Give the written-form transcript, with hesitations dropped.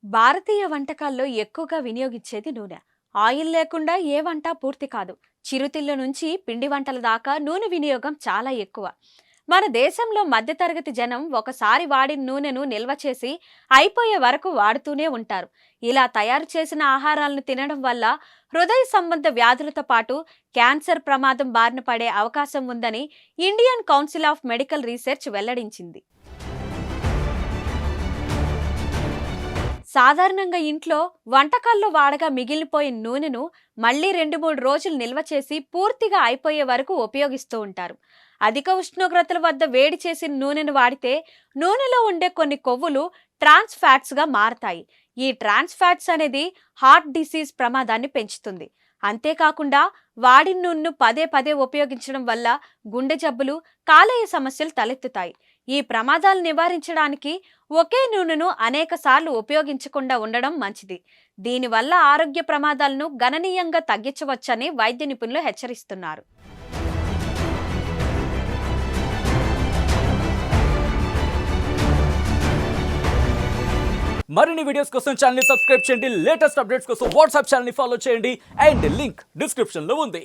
భారతీయ వంటకాల్లో ఎక్కువగా వినియోగించేది నూనె. ఆయిల్ లేకుండా ఏ వంట పూర్తి కాదు. చిరుతిళ్ళ నుంచి పిండి వంటల దాకా నూనె వినియోగం చాలా ఎక్కువ. మన దేశంలో మధ్యతరగతి జనం ఒకసారి వాడిన నూనెను నిల్వ చేసి అయిపోయే వరకు వాడుతూనే ఉంటారు. ఇలా తయారు చేసిన ఆహారాలను తినడం వల్ల హృదయ సంబంధ వ్యాధులతో పాటు క్యాన్సర్ ప్రమాదం బారిన పడే అవకాశం ఉందని Indian council of medical research వెల్లడించింది. సాధారణంగా ఇంట్లో వంటకాల్లో వాడగా మిగిలిపోయిన నూనెను మళ్ళీ 2-3 రోజులు నిల్వ చేసి పూర్తిగా అయిపోయే వరకు ఉపయోగిస్తూ ఉంటారు. అధిక ఉష్ణోగ్రతల వద్ద వేడి చేసిన నూనెను వాడితే నూనెలో ఉండే కొన్ని కొవ్వులు ట్రాన్స్ ఫ్యాట్స్ గా మారతాయి. ఈ ట్రాన్స్ ఫ్యాట్స్ అనేది హార్ట్ డిసీజ్ ప్రమాదాన్ని పెంచుతుంది. అంతేకాకుండా వాడిన నూనెను పదే పదే ఉపయోగించడం వల్ల గుండె జబ్బులు, కాలేయ సమస్యలు తలెత్తుతాయి. ఈ ప్రమాదాలు నివారించడానికి ఒకే నూనెను అనేక సార్లు ఉపయోగించకుండా ఉండడం మంచిది. దీనివల్ల ఆరోగ్య ప్రమాదాలను గణనీయంగా తగ్గించవచ్చని వైద్య నిపుణులు హెచ్చరిస్తున్నారు. మరిన్ని వీడియోస్ కోసం ఛానల్ ని సబ్స్క్రైబ్ చేయండి. లేటెస్ట్ అప్డేట్స్ కోసం వాట్సాప్ ఛానల్ ని ఫాలో చేయండి. అండ్ లింక్ డిస్క్రిప్షన్ లో ఉంది.